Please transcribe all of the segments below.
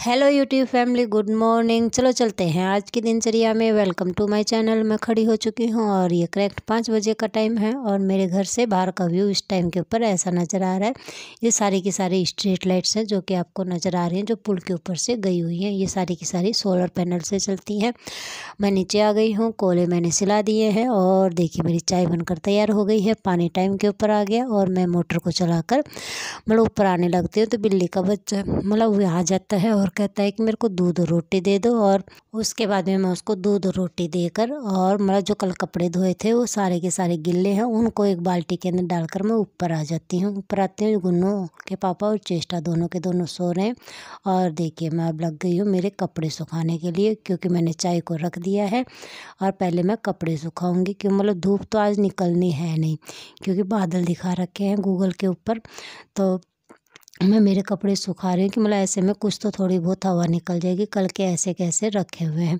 Hello YouTube family, good morning. चलो चलते हैं आज की दिनचर्या में। Welcome to my channel. मैं खड़ी हो चुकी हूँ और ये करेक्ट 5 बजे का टाइम है और मेरे घर से बाहर का व्यू इस टाइम के ऊपर ऐसा नज़र आ रहा है। ये सारी की सारी स्ट्रीट लाइट्स हैं जो कि आपको नज़र आ रही हैं, जो पुल के ऊपर से गई हुई हैं। ये सारी की सारी सोलर पैनल से चलती हैं। मैं नीचे आ गई हूँ, कोले मैंने सिला दिए हैं और देखिए मेरी चाय बनकर तैयार हो गई है। पानी टाइम के ऊपर आ गया और मैं मोटर को चलाकर ऊपर आने लगती हूँ तो बिल्ली का बच्चा वो आ जाता है और कहता है कि मेरे को दूध और रोटी दे दो। और उसके बाद में मैं उसको दूध और रोटी देकर और जो कल कपड़े धोए थे वो सारे के सारे गिल्ले हैं, उनको एक बाल्टी के अंदर डालकर मैं ऊपर आ जाती हूँ। ऊपर आते हैं, गुन्नू के पापा और चेष्टा दोनों के दोनों सो रहे हैं। और देखिए मैं अब लग गई हूँ मेरे कपड़े सुखाने के लिए, क्योंकि मैंने चाय को रख दिया है और पहले मैं कपड़े सुखाऊंगी। क्यों धूप तो आज निकलनी है नहीं, क्योंकि बादल दिखा रखे हैं गूगल के ऊपर। तो मैं मेरे कपड़े सुखा रही हूँ कि ऐसे में कुछ तो थोड़ी बहुत हवा निकल जाएगी। कल के ऐसे कैसे रखे हुए हैं,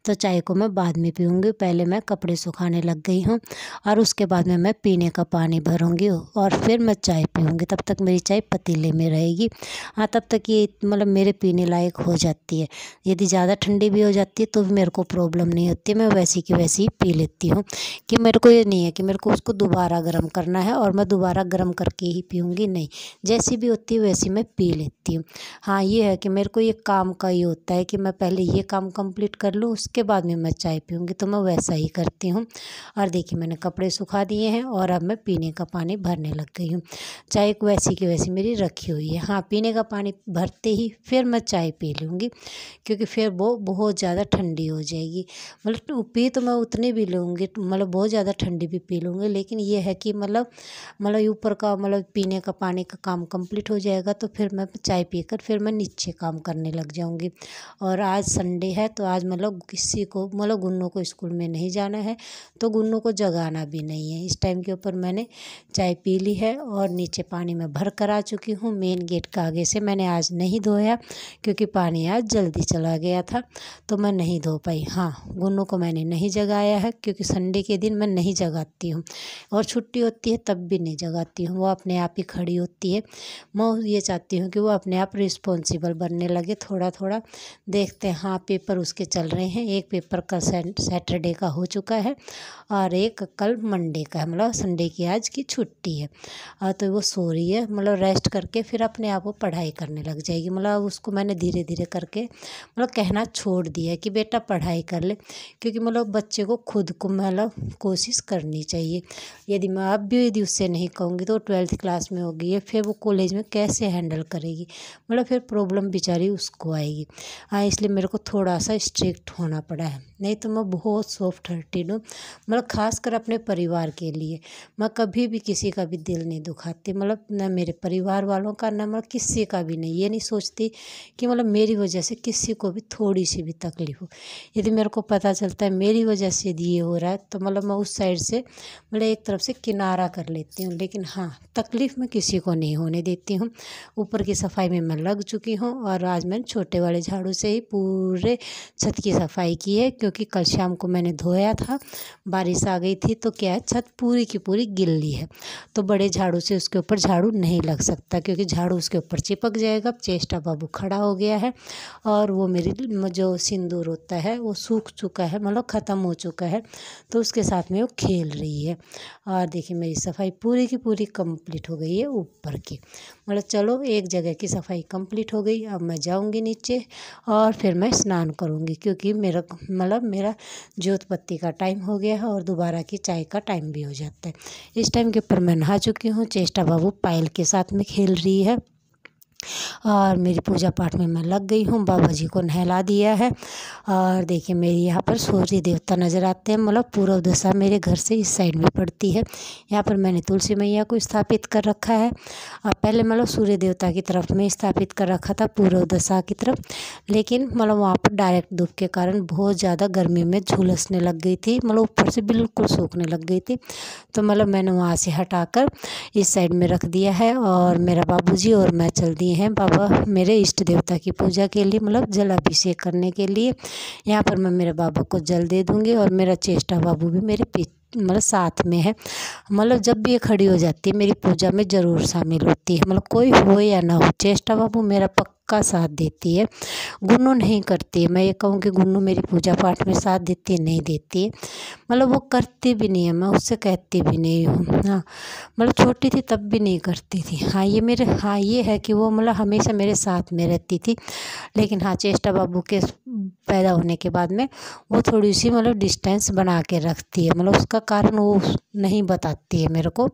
तो चाय को मैं बाद में पीऊँगी। पहले मैं कपड़े सुखाने लग गई हूँ और उसके बाद में मैं पीने का पानी भरूँगी और फिर मैं चाय पीऊँगी। तब तक मेरी चाय पतीले में रहेगी। हाँ, तब तक ये मेरे पीने लायक हो जाती है। यदि ज़्यादा ठंडी भी हो जाती है तो भी मेरे को प्रॉब्लम नहीं होती, मैं वैसी की वैसी ही पी लेती हूँ। कि मेरे को ये नहीं है कि मेरे को उसको दोबारा गर्म करना है और मैं दोबारा गर्म करके ही पीऊँगी, नहीं, जैसी भी होती है वैसी मैं पी लेती हूँ। हाँ, ये है कि मेरे को ये काम का ही होता है कि मैं पहले ये काम कंप्लीट कर लूँ, उसके बाद में मैं चाय पीऊँगी, तो मैं वैसा ही करती हूँ। और देखिए मैंने कपड़े सुखा दिए हैं और अब मैं पीने का पानी भरने लग गई हूँ। चाय वैसी की वैसी मेरी रखी हुई है। हाँ, पीने का पानी भरते ही फिर मैं चाय पी लूँगी, क्योंकि फिर वो बहुत ज़्यादा ठंडी हो जाएगी। पी तो मैं उतनी भी लूँगी, बहुत ज़्यादा ठंडी भी पी लूँगी, लेकिन ये है कि ऊपर का पीने का पानी का काम कंप्लीट हो जाएगा तो फिर मैं चाय पीकर फिर मैं नीचे काम करने लग जाऊंगी। और आज संडे है तो आज किसी को गुन्नू को स्कूल में नहीं जाना है, तो गुन्नू को जगाना भी नहीं है। इस टाइम के ऊपर मैंने चाय पी ली है और नीचे पानी में भर कर आ चुकी हूँ। मेन गेट का आगे से मैंने आज नहीं धोया, क्योंकि पानी आज जल्दी चला गया था तो मैं नहीं धो पाई। हाँ, गुन्नू को मैंने नहीं जगाया है, क्योंकि संडे के दिन मैं नहीं जगाती हूँ और छुट्टी होती है तब भी नहीं जगाती हूँ। वो अपने आप ही खड़ी होती है। मैं ये चाहती हूँ कि वो अपने आप रिस्पॉन्सिबल बनने लगे थोड़ा थोड़ा। देखते हैं। हाँ, पेपर उसके चल रहे हैं। एक पेपर कल सैटरडे का हो चुका है और एक कल मंडे का है। संडे की आज की छुट्टी है और तो वो सो रही है। रेस्ट करके फिर अपने आप वो पढ़ाई करने लग जाएगी। उसको मैंने धीरे धीरे करके कहना छोड़ दिया है कि बेटा पढ़ाई कर ले, क्योंकि बच्चे को खुद को कोशिश करनी चाहिए। यदि मैं अब भी यदि उससे नहीं कहूँगी तो 12th क्लास में होगी है, फिर वो कॉलेज में कैसे हैंडल करेगी। फिर प्रॉब्लम बेचारी उसको आएगी। हाँ, इसलिए मेरे को थोड़ा सा स्ट्रिक्ट होना पड़ा है, नहीं तो मैं बहुत सॉफ्ट हार्टेड हूँ। खास कर अपने परिवार के लिए मैं कभी भी किसी का भी दिल नहीं दुखाती। न मेरे परिवार वालों का, न किसी का भी नहीं। ये नहीं सोचती कि मेरी वजह से किसी को भी थोड़ी सी भी तकलीफ हो। यदि मेरे को पता चलता है मेरी वजह से यदि ये हो रहा है तो मैं उस साइड से एक तरफ से किनारा कर लेती हूँ। लेकिन हाँ, तकलीफ़ मैं किसी को नहीं होने देती हूँ। ऊपर की सफाई में मैं लग चुकी हूँ और आज मैंने छोटे वाले झाड़ू से ही पूरे छत की सफाई की है, क्योंकि कल शाम को मैंने धोया था, बारिश आ गई थी तो क्या है, छत पूरी की पूरी गिल्ली है, तो बड़े झाड़ू से उसके ऊपर झाड़ू नहीं लग सकता, क्योंकि झाड़ू उसके ऊपर चिपक जाएगा। चेष्टा बाबू खड़ा हो गया है और वो मेरी जो सिंदूर होता है वो सूख चुका है, ख़त्म हो चुका है, तो उसके साथ में वो खेल रही है। और देखिए मेरी सफाई पूरी की पूरी कंप्लीट हो गई है ऊपर की। चलो, एक जगह की सफाई कंप्लीट हो गई। अब मैं जाऊंगी नीचे और फिर मैं स्नान करूंगी, क्योंकि मेरा ज्योत बत्ती का टाइम हो गया है और दोबारा की चाय का टाइम भी हो जाता है। इस टाइम के ऊपर मैं नहा चुकी हूँ। चेष्टा बाबू पायल के साथ में खेल रही है और मेरी पूजा पाठ में मैं लग गई हूँ। बाबा जी को नहला दिया है और देखिए मेरी यहाँ पर सूर्य देवता नज़र आते हैं। पूर्व दिशा मेरे घर से इस साइड में पड़ती है। यहाँ पर मैंने तुलसी मैया को स्थापित कर रखा है और पहले सूर्य देवता की तरफ में स्थापित कर रखा था, पूर्व दिशा की तरफ। लेकिन वहाँ पर डायरेक्ट धूप के कारण बहुत ज़्यादा गर्मी में झुलसने लग गई थी, ऊपर से बिल्कुल सूखने लग गई थी, तो मैंने वहाँ से हटाकर इस साइड में रख दिया है। और मेरा बाबूजी और मैं चल दिए हैं बाबा मेरे इष्ट देवता की पूजा के लिए, जल अभिषेक करने के लिए। यहाँ पर मैं मेरे बाबा को जल दे दूँगी और मेरा चेष्टा बाबू भी मेरे साथ में है। जब भी ये खड़ी हो जाती है मेरी पूजा में ज़रूर शामिल होती है। कोई हो या ना हो, चेष्टा बाबू मेरा पक्का साथ देती है। गुन्नू नहीं करती है, मैं ये कहूँ कि गुन्नू मेरी पूजा पाठ में साथ देती है, नहीं देती है। मतलब वो करती भी नहीं है, मैं उससे कहती भी नहीं हूँ। हाँ, मतलब छोटी थी तब भी नहीं करती थी। हाँ ये है कि वो मतलब हमेशा मेरे साथ में रहती थी। लेकिन हाँ, चेष्टा बाबू के पैदा होने के बाद में वो थोड़ी सी मतलब डिस्टेंस बना के रखती है। मतलब उसका कारण वो नहीं बताती है मेरे को।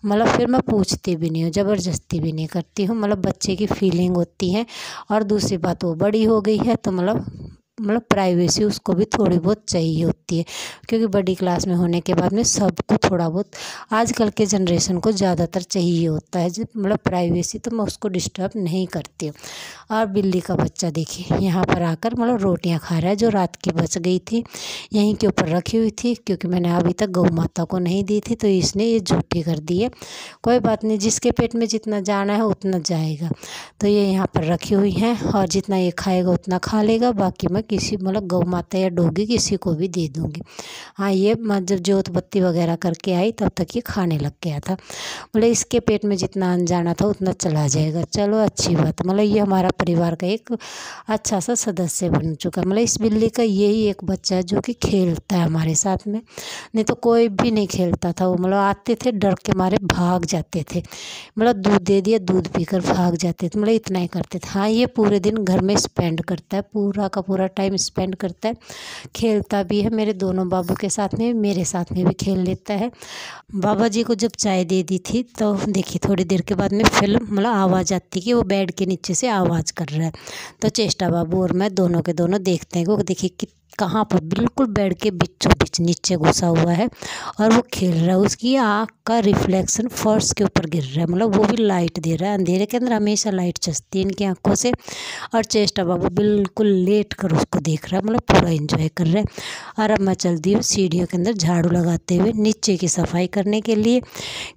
मतलब फिर मैं पूछती भी नहीं हूँ, ज़बरदस्ती भी नहीं करती हूँ। मतलब बच्चे की फीलिंग होती है। और दूसरी बात, वो बड़ी हो गई है तो मतलब प्राइवेसी उसको भी थोड़ी बहुत चाहिए होती है, क्योंकि बड़ी क्लास में होने के बाद में सबको थोड़ा बहुत आजकल के जनरेशन को ज़्यादातर चाहिए होता है। मतलब प्राइवेसी, तो मैं उसको डिस्टर्ब नहीं करती हूँ। और बिल्ली का बच्चा देखिए यहाँ पर आकर मतलब रोटियाँ खा रहा है, जो रात की बच गई थी यहीं के ऊपर रखी हुई थी, क्योंकि मैंने अभी तक गौ माता को नहीं दी थी, तो इसने ये झूठी कर दी है। कोई बात नहीं, जिसके पेट में जितना जाना है उतना जाएगा। तो ये यहाँ पर रखी हुई हैं, और जितना ये खाएगा उतना खा लेगा, बाकी मैं किसी मतलब गौ माता या डोगी किसी को भी दे दूँगी। हाँ, ये मैं जब जोत बत्ती वगैरह करके आई तब तक ये खाने लग गया था। मतलब इसके पेट में जितना अन्न जाना था उतना चला जाएगा। चलो अच्छी बात, मतलब ये हमारा परिवार का एक अच्छा सा सदस्य बन चुका है। मतलब इस बिल्ली का यही एक बच्चा है जो कि खेलता है हमारे साथ में, नहीं तो कोई भी नहीं खेलता था। वो मतलब आते थे, डर के मारे भाग जाते थे। मतलब दूध दे दिया, दूध पीकर भाग जाते थे। मतलब इतना ही करते थे। हाँ, ये पूरे दिन घर में स्पेंड करता है, पूरा का पूरा टाइम स्पेंड करता है, खेलता भी है। मेरे दोनों बाबू के साथ में, मेरे साथ में भी खेल लेता है। बाबा जी को जब चाय दे दी थी तो देखिए थोड़ी देर के बाद में फिल्म मतलब आवाज़ आती कि वो बेड के नीचे से आवाज़ कर रहा है। तो चेष्टा बाबू और मैं दोनों के दोनों देखते हैं कि वो देखिए कि कहाँ पर बिल्कुल बेड के बीचों बीच नीचे घुसा हुआ है और वो खेल रहा है। उसकी आँख का रिफ्लेक्शन फर्श के ऊपर गिर रहा है, मतलब वो भी लाइट दे रहा है। अंधेरे के अंदर हमेशा लाइट चसती है इनकी आंखों से। और चेष्टा बाबू बिल्कुल लेट कर उसको देख रहा है, मतलब पूरा एंजॉय कर रहा है। और अब मैं चलती हूँ सीढ़ियों के अंदर झाड़ू लगाते हुए नीचे की सफाई करने के लिए,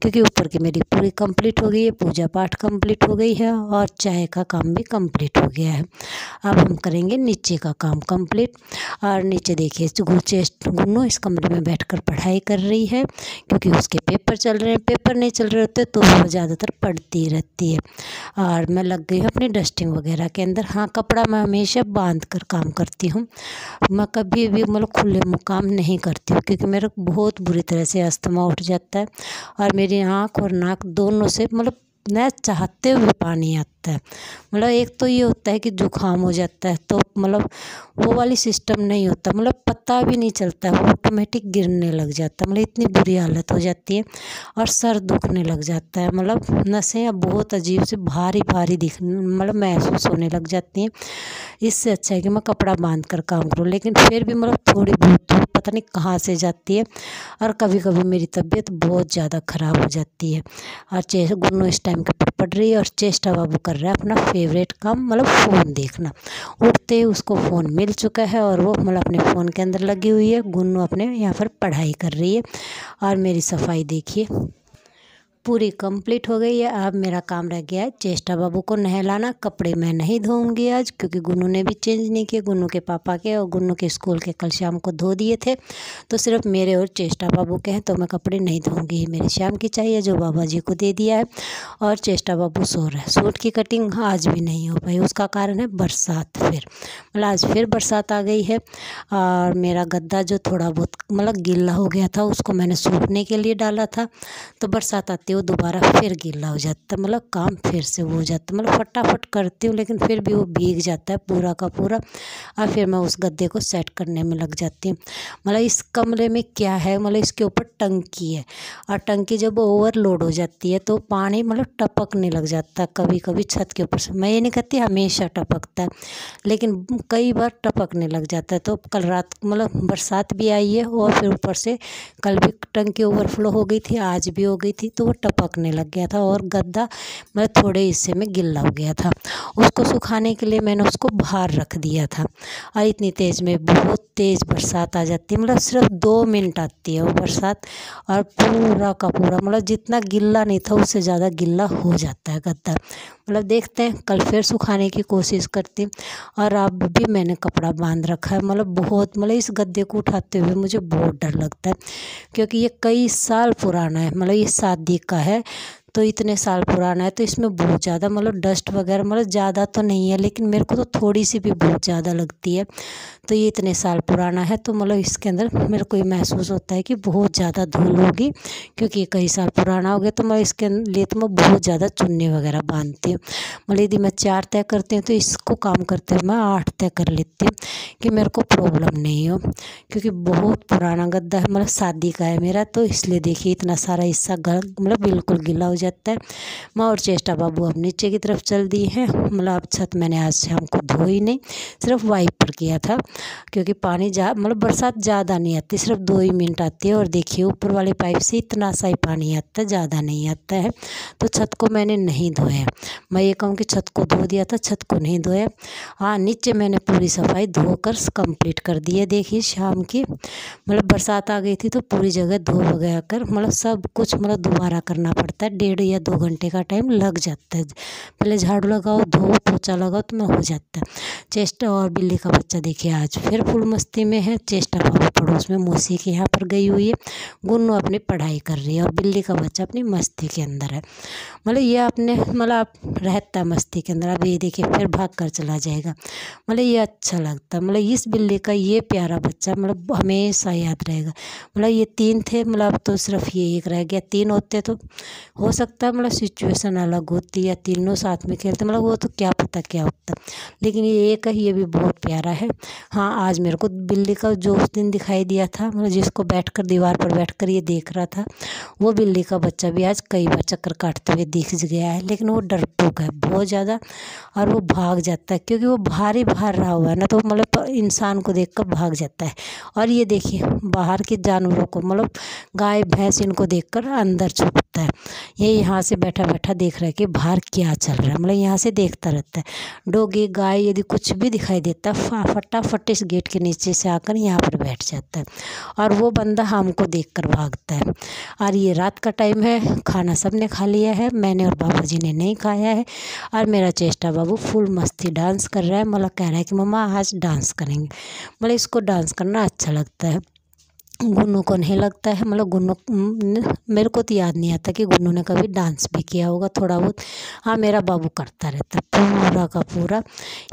क्योंकि ऊपर की मेरी पूरी कंप्लीट हो गई है, पूजा पाठ कंप्लीट हो गई है और चाय का काम भी कंप्लीट हो गया है। अब हम करेंगे नीचे का काम कंप्लीट। और नीचे देखिए गुन्नू इस कमरे में बैठकर पढ़ाई कर रही है, क्योंकि उसके पेपर चल रहे हैं। पेपर नहीं चल रहे होते तो वो ज़्यादातर पढ़ती रहती है। और मैं लग गई हूँ अपनी डस्टिंग वगैरह के अंदर। हाँ, कपड़ा मैं हमेशा बांध कर काम करती हूँ, मैं कभी भी मतलब खुले मुँह काम नहीं करती हूँ, क्योंकि मेरा बहुत बुरी तरह से अस्थमा उठ जाता है और मेरी आँख और नाक दोनों से मतलब न चाहते हुए पानी आता है। मतलब एक तो ये होता है कि जुकाम हो जाता है, तो मतलब वो वाली सिस्टम नहीं होता, मतलब पता भी नहीं चलता है, वो ऑटोमेटिक गिरने लग जाता है। मतलब इतनी बुरी हालत हो जाती है और सर दुखने लग जाता है। मतलब नसें अब बहुत अजीब से भारी भारी मतलब महसूस होने लग जाती हैं। इससे अच्छा है कि मैं कपड़ा बांध कर काम करूँ, लेकिन फिर भी मतलब थोड़ी बहुत धूप पता नहीं कहाँ से जाती है और कभी कभी मेरी तबीयत बहुत ज़्यादा ख़राब हो जाती है। और गुन्नू इस टाइम के ऊपर पढ़ रही है और चेष्टा बाबू कर रहा है अपना फेवरेट काम, मतलब फ़ोन देखना। उठते ही उसको फ़ोन मिल चुका है और वो मतलब अपने फ़ोन के अंदर लगी हुई है। गुन्नू अपने यहाँ पर पढ़ाई कर रही है और मेरी सफाई देखिए पूरी कंप्लीट हो गई है। अब मेरा काम रह गया है चेष्टा बाबू को नहलाना। कपड़े मैं नहीं धोऊंगी आज, क्योंकि गुन्नू ने भी चेंज नहीं किए। गुन्नू के पापा के और गुन्नू के स्कूल के कल शाम को धो दिए थे, तो सिर्फ मेरे और चेष्टा बाबू के हैं, तो मैं कपड़े नहीं धोऊंगी। मेरी शाम की चाहिए जो बाबा जी को दे दिया है। और चेष्टा बाबू सो रहा है। सूट की कटिंग आज भी नहीं हो पाई, उसका कारण है बरसात। फिर मतलब आज फिर बरसात आ गई है और मेरा गद्दा जो थोड़ा बहुत मतलब गीला हो गया था उसको मैंने सूखने के लिए डाला था, तो बरसात आती है वो दोबारा फिर गीला हो जाता है। मतलब काम फिर से वो हो जाता है। मतलब फटाफट करती हूँ लेकिन फिर भी वो भीग जाता है पूरा का पूरा। और फिर मैं उस गद्दे को सेट करने में लग जाती हूँ। मतलब इस कमरे में क्या है, मतलब इसके ऊपर टंकी है और टंकी जब ओवरलोड हो जाती है तो पानी मतलब टपकने लग जाता है कभी कभी छत के ऊपर से। मैं ये नहीं कहती हमेशा टपकता है, लेकिन कई बार टपकने लग जाता है। तो कल रात मतलब बरसात भी आई है और फिर ऊपर से कल भी टंकी ओवरफ्लो हो गई थी, आज भी हो गई थी, तो वो टपकने लग गया था और गद्दा मतलब थोड़े हिस्से में गिल्ला हो गया था। उसको सुखाने के लिए मैंने उसको बाहर रख दिया था। और इतनी तेज़ में बहुत तेज़ बरसात आ जाती है, मतलब सिर्फ 2 मिनट आती है वो बरसात और पूरा का पूरा मतलब जितना गिल्ला नहीं था उससे ज़्यादा गिल्ला हो जाता है गद्दा। मतलब देखते हैं, कल फिर सुखाने की कोशिश करती हूँ। और अब भी मैंने कपड़ा बांध रखा है। मतलब बहुत मतलब इस गद्दे को उठाते हुए मुझे बहुत डर लगता है, क्योंकि ये कई साल पुराना है। मतलब ये शादी का है, तो इतने साल पुराना है, तो इसमें बहुत ज़्यादा मतलब डस्ट वगैरह मतलब ज़्यादा तो नहीं है, लेकिन मेरे को तो थोड़ी सी भी बहुत ज़्यादा लगती है। तो ये इतने साल पुराना है, तो मतलब इसके अंदर मेरे को ये महसूस होता है कि बहुत ज़्यादा धूल होगी, क्योंकि ये कई साल पुराना हो गया। तो मैं इसके लिए तो मैं बहुत ज़्यादा चुन्नी वगैरह बांधती हूँ। मतलब यदि मैं 4 तय करती हूँ तो इसको काम करते हुए मैं 8 तय कर लेती हूँ कि मेरे को प्रॉब्लम नहीं हो, क्योंकि बहुत पुराना गद्दा है, मतलब शादी का है मेरा। तो इसलिए देखिए इतना सारा हिस्सा मतलब बिल्कुल गीला हो जाता है। माँ और चेष्टा बाबू अब नीचे की तरफ चल दिए हैं। मतलब अब छत मैंने आज शाम को धोई नहीं, सिर्फ वाइपर किया था, क्योंकि पानी मतलब बरसात ज़्यादा नहीं आती, सिर्फ 2 ही मिनट आती है। और देखिए ऊपर वाले पाइप से इतना सा ही पानी आता है, ज़्यादा नहीं आता है। तो छत को मैंने नहीं धोया। मैं ये कहूँ कि छत को धो दिया था, छत को नहीं धोया। हाँ, नीचे मैंने पूरी सफाई धोकर कंप्लीट कर दी है। देखिए शाम की मतलब बरसात आ गई थी, तो पूरी जगह धो वगैरह कर मतलब सब कुछ मतलब दोबारा करना पड़ता है। 1.5 या 2 घंटे का टाइम लग जाता है। पहले झाड़ू लगाओ, धो पोछा लगाओ, तो मैं हो जाता है। चेष्टा और बिल्ली का बच्चा देखिए आज फिर फुल मस्ती में है। चेष्टा बाबू पड़ोस में मौसी के यहाँ पर गई हुई है, गुन्नू अपनी पढ़ाई कर रही है, और बिल्ली का बच्चा अपनी मस्ती के अंदर है। मतलब ये अपने मतलब रहता मस्ती के अंदर। अब ये देखिए फिर भाग कर चला जाएगा। मतलब ये अच्छा लगता है। मतलब इस बिल्ली का ये प्यारा बच्चा मतलब हमेशा याद रहेगा। मतलब ये 3 थे, मतलब अब तो सिर्फ ये एक रह गया। 3 होते तो हो सकता है मतलब सिचुएशन अलग होती या तीनों साथ में खेलते, मतलब वो तो क्या पता क्या होता। लेकिन ये एक है, ये भी बहुत प्यारा है। हाँ, आज मेरे को बिल्ली का जो उस दिन दिखाई दिया था, मतलब जिसको बैठकर दीवार पर बैठकर ये देख रहा था, वो बिल्ली का बच्चा भी आज कई बार चक्कर काटते हुए दिख गया है। लेकिन वो डरपोक है बहुत ज़्यादा, और वो भाग जाता है, क्योंकि वो भारी बाहर रहा हुआ है ना, तो मतलब इंसान को देखकर भाग जाता है। और ये देखिए बाहर के जानवरों को मतलब गाय भैंस इनको देखकर अंदर छुपता है। ये यहाँ से बैठा बैठा देख रहा है कि बाहर क्या चल रहा है, मतलब यहाँ से देखता रहता है। डोगी गाय यदि कुछ भी दिखाई देता है, फटाफट इस गेट के नीचे से आकर यहाँ पर बैठ जाता है, और वो बंदा हमको देखकर भागता है। और ये रात का टाइम है, खाना सबने खा लिया है, मैंने और बाबा जी ने नहीं खाया है। और मेरा चेष्टा बाबू फुल मस्ती डांस कर रहा है। मतलब कह रहा है कि मम्मा आज डांस करेंगे। मतलब इसको डांस करना अच्छा लगता है। गुन्नू को नहीं लगता है। मतलब गुन्नू मेरे को तो याद नहीं आता कि गुन्नू ने कभी डांस भी किया होगा, थोड़ा बहुत। हाँ, मेरा बाबू करता रहता है पूरा का पूरा।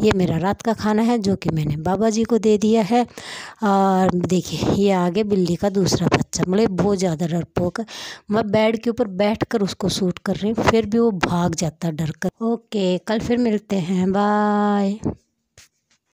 ये मेरा रात का खाना है जो कि मैंने बाबा जी को दे दिया है। और देखिए ये आगे बिल्ली का दूसरा बच्चा, मतलब बहुत ज़्यादा डरपोक है। मैं बेड के ऊपर बैठ कर उसको शूट कर रही हूँ, फिर भी वो भाग जाता है डर कर। ओके, कल फिर मिलते हैं, बाय।